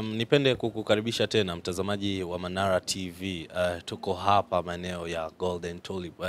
Nipende kukukaribisha tena mtazamaji wa Manara TV. Tuko hapa maeneo ya Golden Tulip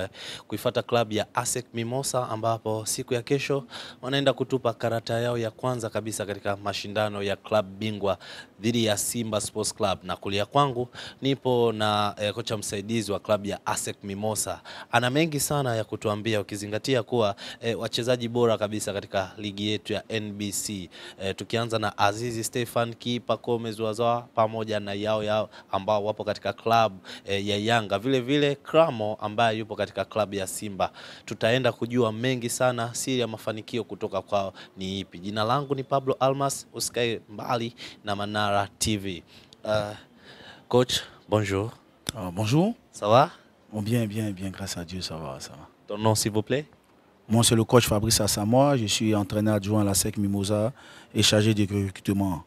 kuifuata klabu ya ASEC Mimosa, ambapo siku ya kesho wanaenda kutupa karata yao ya kwanza kabisa katika mashindano ya klabu bingwa dhidi ya Simba Sports Club. Na kulia kwangu nipo na kocha msaidizi wa klabu ya ASEC Mimosa. Ana mengi sana ya kutuambia, ukizingatia kuwa wachezaji bora kabisa katika ligi yetu ya NBC. Tukianza na Azizi Stefan Kipa Komezwaza pamoja na yao ambao wapo katika klabu ya Yanga, vile Kramo ambaye yupo katika klabu ya Simba. Tutaenda kujua mengi sana, siri ya mafanikio kutoka kwao ni ipi. Jina langu ni Pablo Almas, usikae mbali na Manara TV. Coach, bonjour. Bonjour. Ça va? Bien, grâce à Dieu, ça va. Ton nom s'il vous plaît? Moi, c'est le coach Fabrice Assamoah. Je suis entraîneur adjoint à la ASEC Mimosa et chargé du recrutement.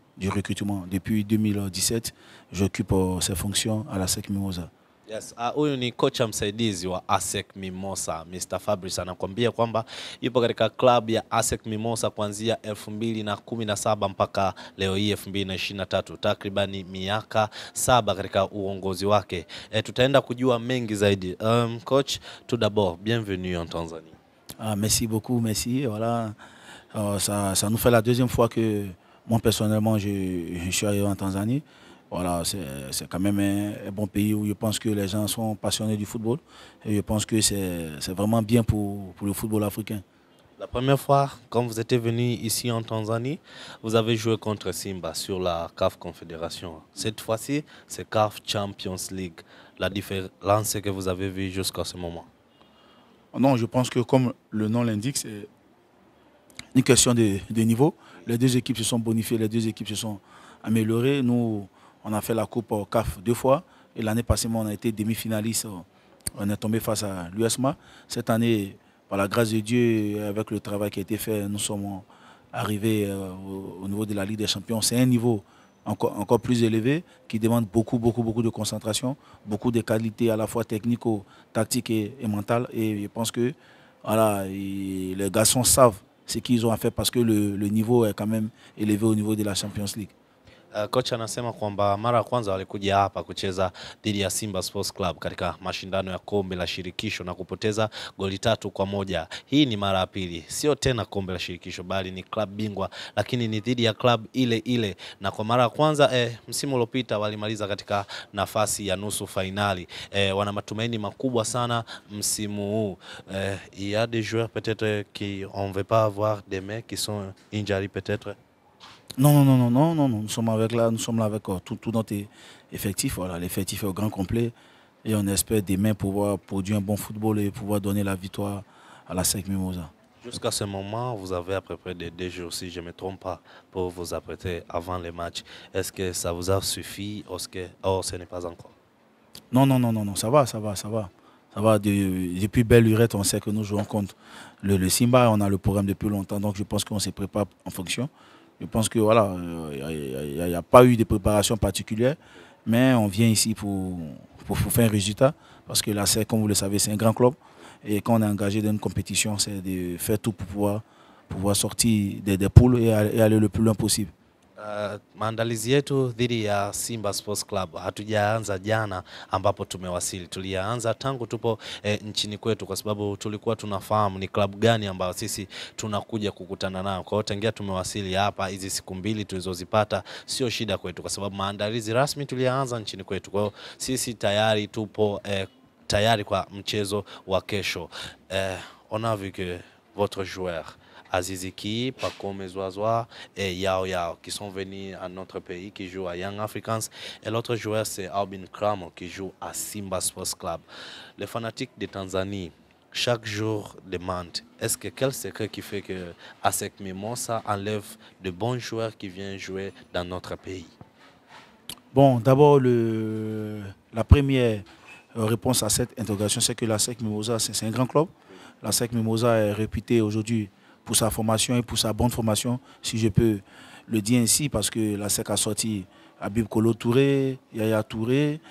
Depuis 2017, j'occupe ces fonctions à la ASEC Mimosa. Yes, huyu ni kocha msaidizi wa ASEC Mimosa. Mr. Fabrice anakuambia kwamba yupo katika klabu ya ASEC Mimosa kuanzia 2017 mpaka leo hii 2023, takribani miaka 7 katika uongozi wake. Tutaenda kujua mengi zaidi. Coach, tout d'abord, bienvenue en Tanzanie. Merci beaucoup, merci. Voilà, ça nous fait la deuxième fois que moi personnellement je suis arrivé en Tanzanie. Voilà, c'est quand même un bon pays où je pense que les gens sont passionnés du football. Et je pense que c'est vraiment bien pour le football africain. La première fois, quand vous êtes venu ici en Tanzanie, vous avez joué contre Simba sur la CAF Confédération. Cette fois-ci, c'est CAF Champions League. La différence que vous avez vue jusqu'à ce moment? Non, je pense que comme le nom l'indique, c'est une question de niveau. Les deux équipes se sont bonifiées, les deux équipes se sont améliorées. Nous, on a fait la Coupe CAF 2 fois. Et l'année passée, on a été demi-finaliste. On est tombé face à l'USMA. Cette année, par la grâce de Dieu, avec le travail qui a été fait, nous sommes arrivés au niveau de la Ligue des Champions. C'est un niveau encore plus élevé, qui demande beaucoup de concentration, beaucoup de qualités à la fois techniques, tactiques et mentales. Et je pense que voilà, les garçons savent ce qu'ils ont à faire parce que le niveau est quand même élevé au niveau de la Champions League. Kocha anasema kwamba mara ya kwanza walikuja hapa kucheza dhidi ya Simba Sports Club katika mashindano ya kombe la shirikisho na kupoteza goli 3-1. Hii ni mara ya pili, sio tena kombe la shirikisho bali ni club bingwa, lakini ni dhidi ya club ile. Na kwa mara ya kwanza msimu uliopita walimaliza katika nafasi ya nusu finali. Wana matumaini makubwa sana msimu huu. Il y a des joueurs peut-être qui on veut pas avoir des mecs qui sont injured peut-être. Non, nous sommes là avec tout notre effectif. Voilà, l'effectif est au grand complet et on espère demain pouvoir produire un bon football et pouvoir donner la victoire à la ASEC Mimosa. Jusqu'à ce moment, vous avez à peu près 2 jours, si je ne me trompe pas, pour vous apprêter avant les matchs. Est-ce que ça vous a suffi ou ce n'est pas encore? Non, ça va. Ça va. Depuis belle lurette, on sait que nous jouons contre le Simba. On a le programme depuis longtemps, donc je pense qu'on se prépare en fonction. Je pense que voilà, il n'y a pas eu de préparation particulière, mais on vient ici pour faire un résultat, parce que la SEC, comme vous le savez, c'est un grand club, et quand on est engagé dans une compétition, c'est de faire tout pour pouvoir sortir des poules et aller le plus loin possible. Maandalizi yetu dhidi ya Simba Sports Club hatujaanza jana ambapo tumewasili. Tulianza tangu tupo nchini kwetu, kwa sababu tulikuwa tunafahamu ni klabu gani ambayo sisi tunakuja kukutana nayo. Kwa hiyo tangia tumewasili hapa, hizi siku 2 tulizozipata sio shida kwetu, kwa sababu maandalizi rasmi tulianza nchini kwetu. Kwa hiyo sisi tayari tupo tayari kwa mchezo wa kesho. On a vu que votre joueur Azizi Kipa Komezwaza et Yao qui sont venus à notre pays, qui jouent à Young Africans. Et l'autre joueur, c'est Albin Kramo qui joue à Simba Sports Club. Les fanatiques de Tanzanie, chaque jour demandent, est-ce que quel secret qui fait que ASEC Mimosa enlève de bons joueurs qui viennent jouer dans notre pays? Bon, d'abord, la première réponse à cette interrogation, c'est que l'ASEC Mimosa, c'est un grand club. L'ASEC Mimosa est réputé aujourd'hui pour sa formation et pour sa bonne formation, si je peux le dire ainsi, parce que la SEC a sorti Habib Kolo Touré, Yaya Touré,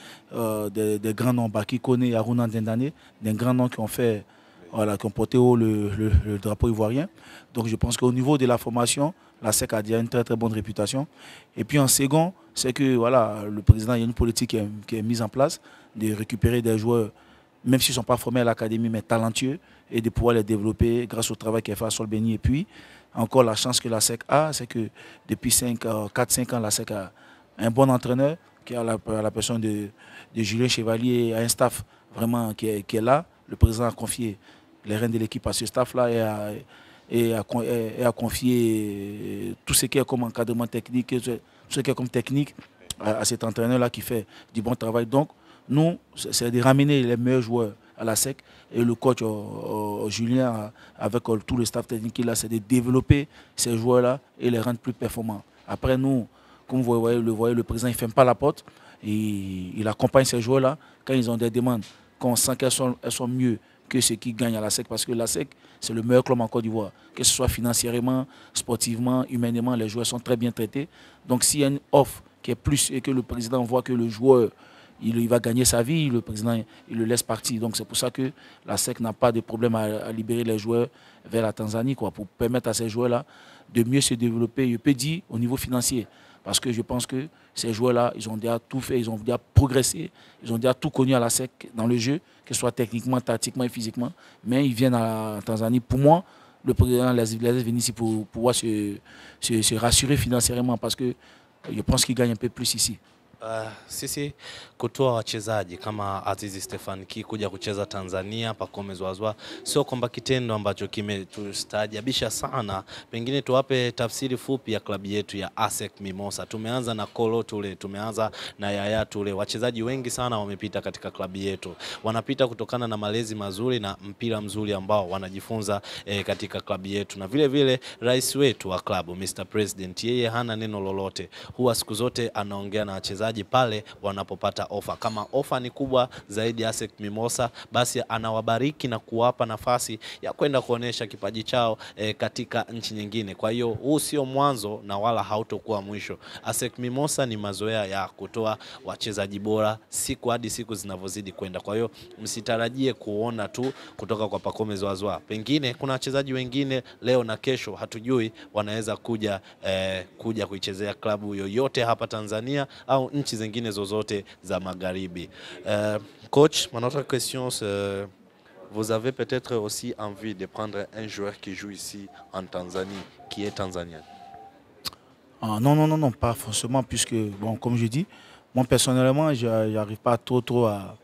des grands noms, Baki Kone, Aruna Dendane, des grands noms qui ont fait voilà, qui ont porté haut le drapeau ivoirien. Donc je pense qu'au niveau de la formation, la SEC a déjà une très très bonne réputation. Et puis en second, c'est que voilà, le président, il y a une politique qui est mise en place de récupérer des joueurs, même s'ils ne sont pas formés à l'académie, mais talentueux, et de pouvoir les développer grâce au travail qu'elle fait à Solbeni. Et puis, encore la chance que la SEC a, c'est que depuis 4-5 ans, la SEC a un bon entraîneur, qui a la personne de Julien Chevalier, a un staff vraiment qui est là. Le président a confié les rênes de l'équipe à ce staff-là et a confié tout ce qui est comme encadrement technique, tout ce qui est comme technique à cet entraîneur-là qui fait du bon travail. Donc, nous, c'est de ramener les meilleurs joueurs à la SEC et le coach Julien, avec tout le staff technique qu'il a, c'est de développer ces joueurs-là et les rendre plus performants. Après, nous, comme vous voyez, le président, il ne ferme pas la porte. Il accompagne ces joueurs-là quand ils ont des demandes, quand on sent qu'elles sont mieux que ceux qui gagnent à la SEC, parce que la SEC, c'est le meilleur club en Côte d'Ivoire. Que ce soit financièrement, sportivement, humainement, les joueurs sont très bien traités. Donc s'il y a une offre qui est plus et que le président voit que le joueur il va gagner sa vie, le président il le laisse partir. Donc c'est pour ça que la SEC n'a pas de problème à libérer les joueurs vers la Tanzanie, pour permettre à ces joueurs-là de mieux se développer, je peux dire, au niveau financier. Parce que je pense que ces joueurs-là, ils ont déjà tout fait, ils ont déjà progressé, ils ont déjà tout connu à la SEC dans le jeu, que ce soit techniquement, tactiquement et physiquement. Mais ils viennent à Tanzanie. Pour moi, le président les laisse venir ici pour pouvoir se rassurer financièrement, parce que je pense qu'ils gagnent un peu plus ici. Sisi kutoa wachezaji kama Azizi Stefan Ki kuja kucheza Tanzania, Pacome Zouzoua, sio kwamba kitendo ambacho kimetustajabisha sana. Pengine tuwape tafsiri fupi ya klabu yetu ya ASEC Mimosa. Tumeanza na Kolo Toure, tumeanza na Yaya Toure. Wachezaji wengi sana wamepita katika klabu yetu. Wanapita kutokana na malezi mazuri na mpira mzuri ambao wanajifunza katika klabu yetu. Na vile vile rais wetu wa klabu, Mr. President, yeye hana neno lolote. Huwa siku zote anaongea na wachezaji pale wanapopata ofa. Kama ofa ni kubwa zaidi ya ASEC Mimosa, basi anawabariki na kuwapa nafasi ya kwenda kuonesha kipaji chao katika nchi nyingine. Kwa hiyo huu sio mwanzo na wala hautokuwa mwisho. ASEC Mimosa ni mazoea ya kutoa wachezaji bora siku hadi siku zinavozidi kwenda. Kwa hiyo msitarajie kuona tu kutoka kwa Pacome Zouzoua. Pengine kuna wachezaji wengine leo na kesho hatujui wanaweza kuja kuichezea klabu yoyote hapa Tanzania au nchi zingine zozote za magharibi. Coach, mon autre question, c'est vous avez peut-être aussi envie de prendre un joueur qui joue ici en Tanzanie, qui est tanzanien? Non, pas forcément, puisque, bon, comme je dis, moi personnellement, je n'arrive pas trop à...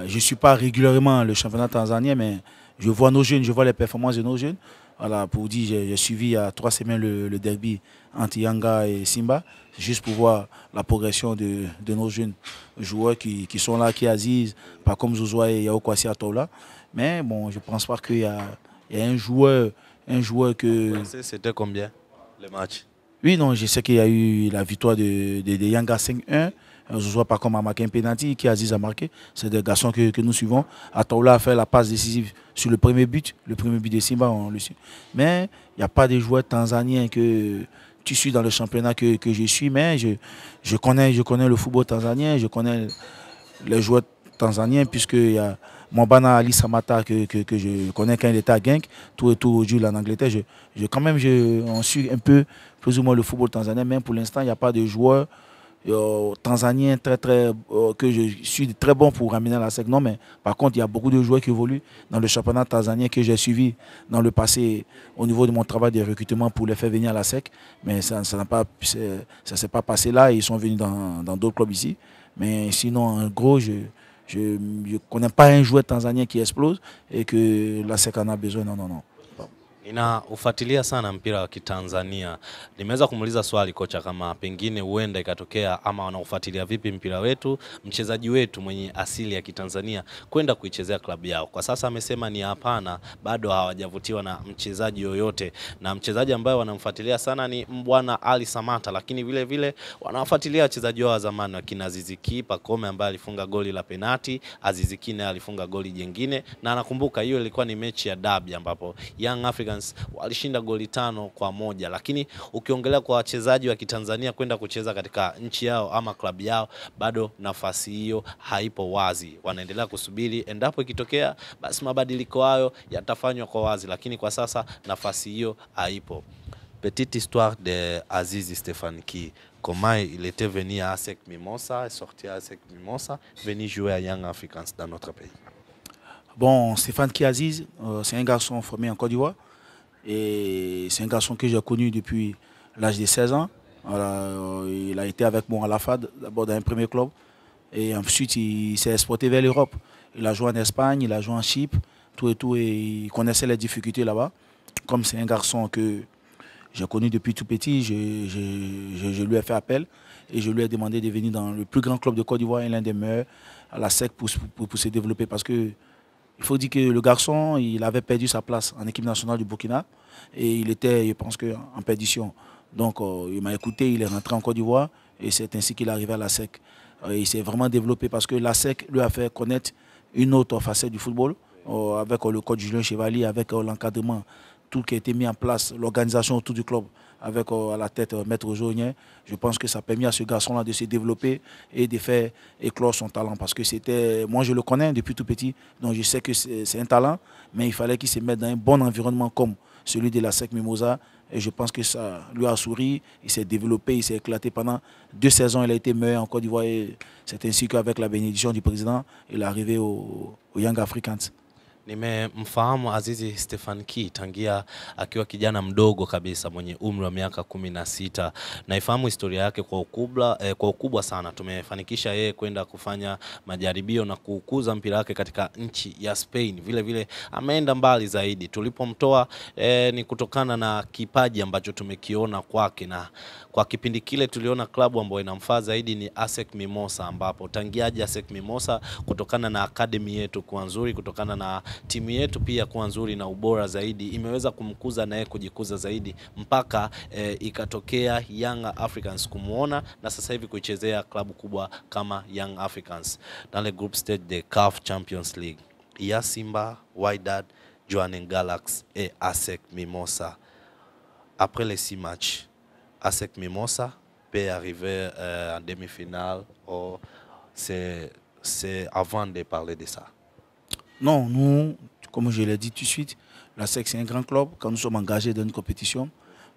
je ne suis pas régulièrement le championnat tanzanien, mais je vois nos jeunes, je vois les performances de nos jeunes. Voilà, pour dire, j'ai suivi il y a 3 semaines le derby entre Yanga et Simba, juste pour voir la progression de nos jeunes joueurs qui sont là, qui Aziz, Pacome Zouzoua et Yao Kwasi Atola. Mais bon, je ne pense pas qu'il y a un joueur que... C'était combien le match? Oui, non, je sais qu'il y a eu la victoire de Yanga 5-1. Zouzoua pas comme a marqué un penalty, qui Aziz a marqué. C'est des garçons que nous suivons. Atola a fait la passe décisive sur le premier but de Simba, on le suit. Mais il n'y a pas de joueurs tanzaniens que tu suis dans le championnat que je suis, mais je connais le football tanzanien, je connais les joueurs tanzaniens, puisqu'il y a Mwabana Ali Samata que je connais quand il était à Genk, tout aujourd'hui en Angleterre. On suit un peu plus ou moins le football tanzanien, mais pour l'instant, il n'y a pas de joueurs tanzanien que je suis très bon pour ramener à la SEC. Non, mais par contre, il y a beaucoup de joueurs qui évoluent dans le championnat tanzanien que j'ai suivi dans le passé au niveau de mon travail de recrutement pour les faire venir à la SEC. Mais ça ne s'est pas passé là. Ils sont venus dans d'autres clubs ici. Mais sinon, en gros, je ne connais pas un joueur tanzanien qui explose et que la SEC en a besoin. Non. Ufuatilia sana mpira wa Kitanzania. Nimeweza kumuuliza swali kocha kama pengine huenda ikatokea ama wanaofuatilia vipi mpira wetu, mchezaji wetu mwenye asili ya Kitanzania kwenda kuichezea klabu yao. Kwa sasa amesema ni hapana, bado hawajavutiwa na mchezaji yoyote, na mchezaji ambaye wanamfuatilia sana ni Mbwana Ali Samata, lakini vile vile wanawafuatilia wachezaji wa zamani wakina Aziz Ki, Pacome ambaye alifunga goli la penalti, Aziz Ki naye alifunga goli jingine, na nakumbuka hiyo ilikuwa ni mechi ya derby ambapo Young Africans Africans walishinda goli 5-1, lakini ukiongelea kwa wachezaji wa Kitanzania kwenda kucheza katika nchi yao ama klabu yao, bado nafasi hiyo haipo wazi. Wanaendelea kusubiri, endapo ikitokea basi mabadiliko hayo yatafanywa kwa wazi, lakini kwa sasa nafasi hiyo haipo. Petite histoire de Azizi Stéphane Ki. Comment il était venu à ASEC Mimosa, sorti à ASEC Mimosa, venu jouer à Young Africans dans notre pays. Bon, Stéphane Ki Aziz, c'est un garçon formé en Côte d'Ivoire. Et c'est un garçon que j'ai connu depuis l'âge de 16 ans. Voilà, il a été avec moi à la FAD, d'abord dans un premier club. Et ensuite, il s'est exporté vers l'Europe. Il a joué en Espagne, il a joué en Chypre, tout et tout. Et il connaissait les difficultés là-bas. Comme c'est un garçon que j'ai connu depuis tout petit, je lui ai fait appel et je lui ai demandé de venir dans le plus grand club de Côte d'Ivoire, l'un des meilleurs, à la SEC pour se développer. Parce que il faut dire que le garçon, il avait perdu sa place en équipe nationale du Burkina et il était, je pense, en perdition. Donc il m'a écouté, il est rentré en Côte d'Ivoire et c'est ainsi qu'il est arrivé à la SEC. Il s'est vraiment développé parce que la SEC lui a fait connaître une autre facette du football avec le coach Julien Chevalier, avec l'encadrement, tout qui a été mis en place, l'organisation autour du club, avec à la tête Maître Jaunien. Je pense que ça a permis à ce garçon-là de se développer et de faire éclore son talent. Parce que c'était, moi je le connais depuis tout petit, donc je sais que c'est un talent, mais il fallait qu'il se mette dans un bon environnement comme celui de la SEC Mimosa. Et je pense que ça lui a souri, il s'est développé, il s'est éclaté pendant 2 saisons, il a été meilleur en Côte d'Ivoire. C'est ainsi qu'avec la bénédiction du président, il est arrivé au Young Africans. Nimemfahamu Azizi Stéphane Ki tangia akiwa kijana mdogo kabisa mwenye umri wa miaka 16. Naifahamu historia yake kwa ukubwa sana. Tumefanikisha yeye kwenda kufanya majaribio na kukuza mpira wake katika nchi ya Spain. Vile vile ameenda mbali zaidi. Tulipomtoa ni kutokana na kipaji ambacho tumekiona kwake, na kwa kipindi kile tuliona klabu ambayo inamfaa zaidi ni ASEC Mimosa, ambapo tangiaje ASEC Mimosa kutokana na academy yetu kuwa nzuri, kutokana na timu yetu pia kuwa nzuri na ubora zaidi, imeweza kumkuza naye kujikuza zaidi mpaka ikatokea Young Africans kumuona na sasa hivi kuichezea klabu kubwa kama Young Africans. Dans le groupe stage de CAF Champions League, il y a Simba, Wydad, Jwaneng Galaxy et ASEC Mimosa. Après les 6 matchs, ASEC Mimosa peut arriver en demi-finale, ou c'est avant de parler de ça? Non, nous, comme je l'ai dit tout de suite, la SEC c'est un grand club. Quand nous sommes engagés dans une compétition,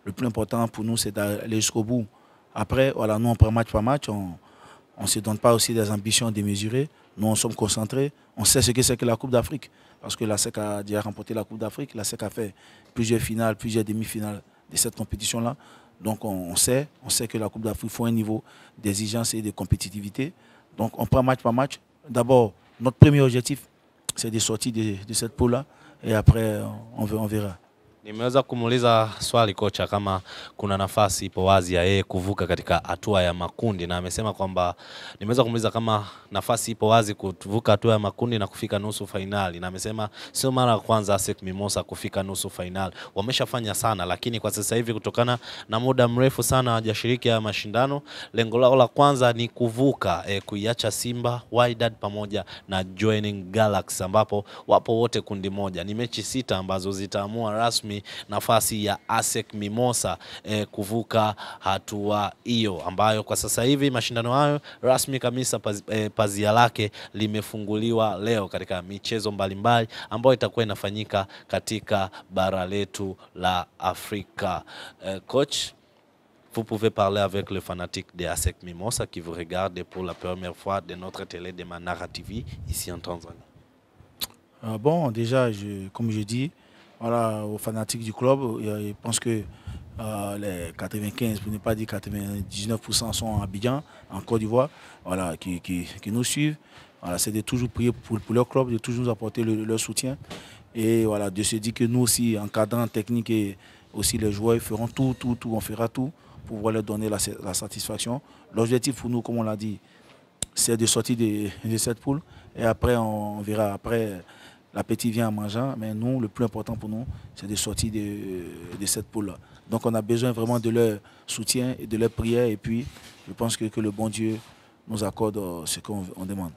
le plus important pour nous c'est d'aller jusqu'au bout. Après, voilà, nous on prend match par match, on ne se donne pas aussi des ambitions démesurées. Nous on sommes concentrés, on sait ce que c'est que la Coupe d'Afrique. Parce que la SEC a déjà remporté la Coupe d'Afrique, la SEC a fait plusieurs finales, plusieurs demi-finales de cette compétition-là. Donc on sait que la Coupe d'Afrique faut un niveau d'exigence et de compétitivité. Donc on prend match par match. D'abord, notre premier objectif, c'est de sortir de cette poule-là et après on verra. Nimeweza kumuuliza swali kocha kama kuna nafasi ipo wazi ya yeye kuvuka katika hatua ya makundi, na amesema kwamba nimeweza kumuuliza kama nafasi ipo wazi kuvuka hatua ya makundi na kufika nusu finali, na amesema sio mara ya kwanza ASEC Mimosa kufika nusu finali. Wameshafanya sana, lakini kwa sasa hivi kutokana na muda mrefu sana hawajashiriki ya mashindano, lengo lao la kwanza ni kuvuka kuiacha Simba, Wydad pamoja na Jwaneng Galaxy ambapo wapo wote kundi moja. Ni mechi 6 ambazo zitaamua rasmi nafasi ya ASEC Mimosa kuvuka hatua hiyo, ambayo kwa sasa hivi mashindano hayo rasmi kabisa pazia lake limefunguliwa leo katika michezo mbalimbali ambayo itakuwa inafanyika katika bara letu la Afrika. Coach, vous pouvez parler avec le fanatique de ASEC Mimosa qui vous regarde pour la première fois de notre télé de Manara TV ici en Tanzanie. Bon, déjà, comme je dis, voilà, aux fanatiques du club, je pense que les 95, pour ne pas dire 99% sont à Abidjan, en Côte d'Ivoire, voilà, qui nous suivent. Voilà, c'est de toujours prier pour leur club, de toujours nous apporter leur soutien. Et voilà, de se dire que nous aussi, encadrants techniques et aussi les joueurs, feront tout, on fera tout pour pouvoir leur donner la satisfaction. L'objectif pour nous, comme on l'a dit, c'est de sortir de cette poule. Et après, on verra. Après, l'appétit vient en mangeant, mais nous, le plus important pour nous, c'est de sortir de cette poule-là. Donc on a besoin vraiment de leur soutien et de leur prière. Et puis, je pense que le bon Dieu nous accorde ce qu'on demande.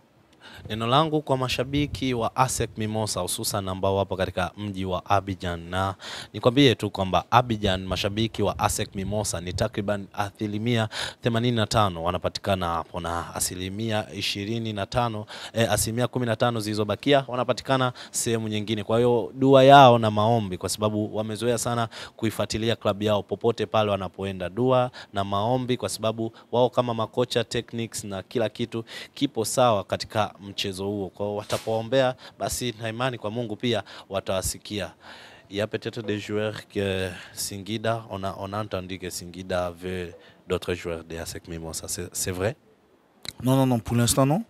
Neno langu kwa mashabiki wa ASEC Mimosas hususan ambao wapo katika mji wa Abidjan, na nikwambie tu kwamba Abidjan mashabiki wa ASEC Mimosas ni takriban 85% wanapatikana hapo, na asilimia 15 zilizobakia wanapatikana sehemu nyingine. Kwa hiyo dua yao na maombi, kwa sababu wamezoea sana kuifuatilia klabu yao popote pale wanapoenda, dua na maombi, kwa sababu wao kama makocha, techniques na kila kitu kipo sawa katika mchezo huo. Kwa hiyo watapoombea, basi na imani kwa Mungu pia watawasikia. Il y a peut-être des joueurs que Singida, on a entendu que Singida veut d'autres joueurs de ASEC Mimosas. C'est vrai? Non, pour l'instant non.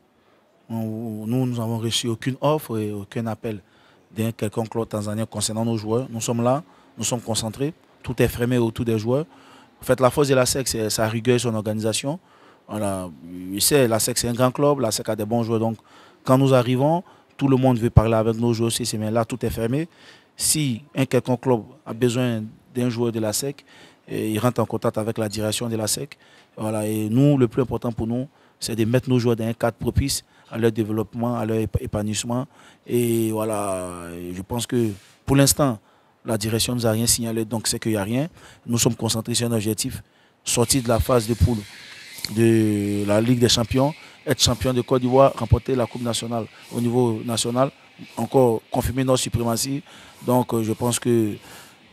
Nous n'avons reçu aucune offre et aucun appel d'un quelconque club tanzanien concernant nos joueurs. Nous sommes là, nous sommes concentrés, tout est fermé autour des joueurs. En fait, la force de la SEC, c'est sa rigueur et son organisation. Voilà. La SEC, c'est un grand club, la SEC a des bons joueurs. Donc, quand nous arrivons, tout le monde veut parler avec nos joueurs aussi, mais là, tout est fermé. Si un quelconque club a besoin d'un joueur de la SEC, il rentre en contact avec la direction de la SEC. Voilà. Et nous, le plus important pour nous, c'est de mettre nos joueurs dans un cadre propice à leur développement, à leur épanouissement. Et voilà, je pense que pour l'instant, la direction ne nous a rien signalé, donc c'est qu'il n'y a rien. Nous sommes concentrés sur un objectif, sortir de la phase de poule de la Ligue des Champions, être champion de Côte d'Ivoire, remporter la Coupe nationale au niveau national, encore confirmer notre suprématie. Donc je pense que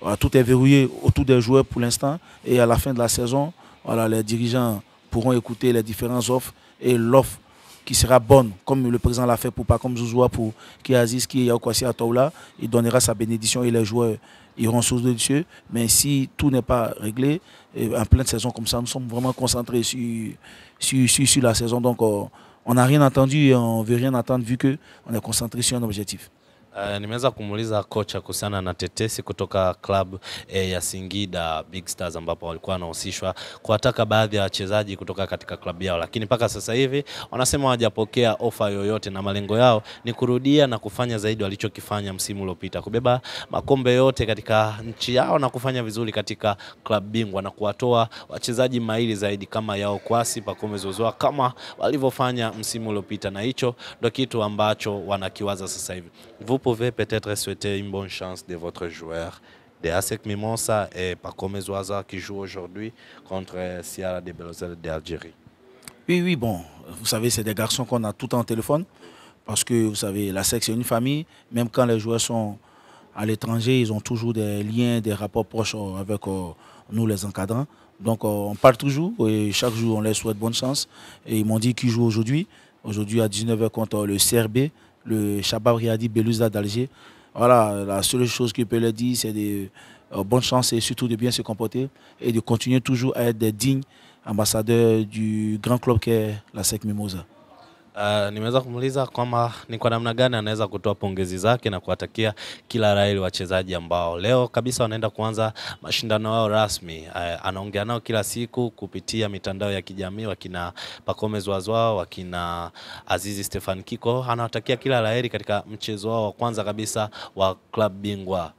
voilà, tout est verrouillé autour des joueurs pour l'instant. Et à la fin de la saison, voilà, les dirigeants pourront écouter les différentes offres et l'offre qui sera bonne, comme le président l'a fait pour Pacom Zouzoua, pour Kiaziz, qui est Yaoukwasi à Toula, il donnera sa bénédiction et les joueurs iront sous le dessus. Mais si tout n'est pas réglé, en pleine saison comme ça, nous sommes vraiment concentrés sur la saison. Donc on n'a rien entendu et on ne veut rien attendre vu qu'on est concentré sur un objectif. Nimeweza kumuuliza kocha kuhusiana na tetesi kutoka club ya Singida Big Stars, ambapo walikuwa wanahusishwa kuwataka baadhi ya wachezaji kutoka katika klabu yao, lakini mpaka sasa hivi wanasema hawajapokea ofa yoyote, na malengo yao ni kurudia na kufanya zaidi walichokifanya msimu uliopita, kubeba makombe yote katika nchi yao na kufanya vizuri katika klabu bingwa na kuwatoa wachezaji mahiri zaidi kama Yaoukwasi, Pacome Zouzoua kama walivyofanya msimu uliopita, na hicho ndio kitu ambacho wanakiwaza sasa hivi. Vous pouvez peut-être souhaiter une bonne chance de votre joueur de ASEC Mimosas et Pacome Zouzoua qui joue aujourd'hui contre Sierra de Belozelle d'Algérie. Oui, bon, vous savez, c'est des garçons qu'on a tout le temps au téléphone, parce que vous savez, la SEC c'est une famille, même quand les joueurs sont à l'étranger, ils ont toujours des liens, des rapports proches avec nous les encadrants. Donc on parle toujours et chaque jour on leur souhaite bonne chance. Et ils m'ont dit qu'ils jouent aujourd'hui à 19h contre le CRB, le Shabab Riadi Belouizdad d'Alger. Voilà, la seule chose que je peux leur dire, c'est de bonne chance et surtout de bien se comporter et de continuer toujours à être des dignes ambassadeurs du grand club qu'est la ASEC Mimosas. Nimeweza kumuuliza kwamba ni kwa namna gani anaweza kutoa pongezi zake na kuwatakia kila la heri wachezaji ambao leo kabisa wanaenda kuanza mashindano yao rasmi. Anaongea nao kila siku kupitia mitandao ya kijamii, wakina Pacome Zouzoua, wakina Azizi Stefan Kiko. Anawatakia kila la heri katika mchezo wao wa kwanza kabisa wa club bingwa.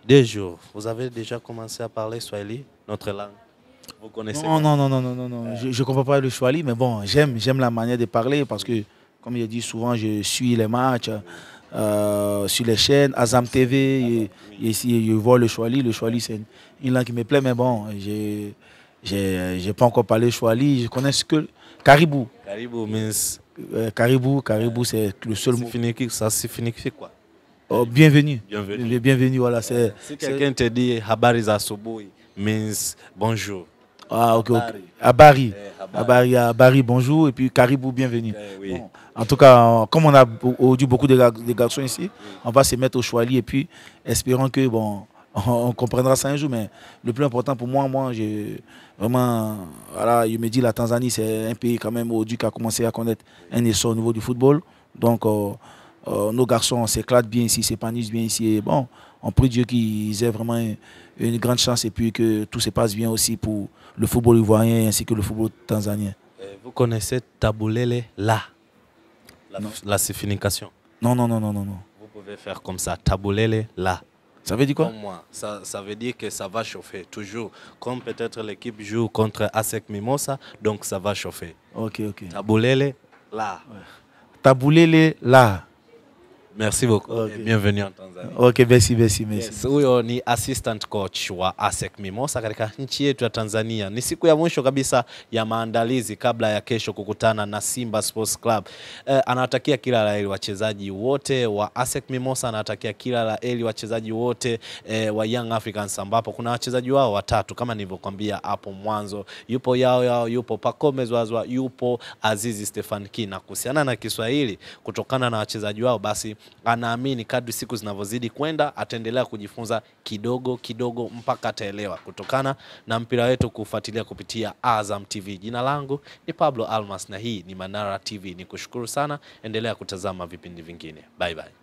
Déjà, vous avez déjà commencé à parler Swahili, notre langue? Vous connaissez? Non. Je ne comprends pas le Swahili, mais bon, j'aime la manière de parler parce que, comme il dit souvent, je suis les matchs sur les chaînes, Azam TV, et ici je vois le Swahili. Le Swahili, c'est une langue qui me plaît, mais bon, je n'ai pas encore parlé Swahili. Je connais ce que Caribou. Caribou means... Caribou, c'est le seul mot. Ça signifie quoi? Oh, bienvenue. Bienvenue, voilà. Si quelqu'un te dit habari za asubuhi, means bonjour. Ah, ok. Abari, bonjour. Et puis Caribou, bienvenue. Oui. Bon, en tout cas, comme on a aujourd'hui beaucoup de garçons ici, on va se mettre au Swahili et puis espérons que, bon, on comprendra ça un jour. Mais le plus important pour moi, vraiment, voilà, je me dis la Tanzanie, c'est un pays quand même aujourd'hui qui a commencé à connaître un essor au niveau du football. Donc, nos garçons s'éclatent bien ici, s'épanouissent bien ici. Et bon, on prie Dieu qu'ils aient vraiment une grande chance et puis que tout se passe bien aussi pour le football ivoirien ainsi que le football tanzanien. Vous connaissez Tabulele La signification? Non. Vous pouvez faire comme ça, Tabulele La. Ça veut dire quoi? Comme moi, ça veut dire que ça va chauffer toujours. Comme peut-être l'équipe joue contre ASEC Mimosas, donc ça va chauffer. Ok. Tabulele La. Ouais. Tabulele là. Merci beaucoup. Okay. Bienvenue en Tanzania. Okay, merci. Yes, huyo ni assistant coach wa ASEC Mimosa katika nchi yetu ya Tanzania. Ni siku ya mwisho kabisa ya maandalizi kabla ya kesho kukutana na Simba Sports Club. Anawatakia kila la heri wachezaji wote wa ASEC Mimosa, anawatakia kila la heri wachezaji wote wa Young Africans, ambapo kuna wachezaji wao watatu kama nilivyokuambia hapo mwanzo. Yupo Yao, yupo Pacome Zouzoua, yupo Azizi Stefan Kina. Kuhusiana na Kiswahili, kutokana na wachezaji wao, basi anaamini kadri siku zinavyozidi kwenda ataendelea kujifunza kidogo mpaka ataelewa, kutokana na mpira wetu kufuatilia kupitia Azam TV. Jina langu ni Pablo Almas na hii ni Manara TV. Nikushukuru sana, endelea kutazama vipindi vingine. Bye bye.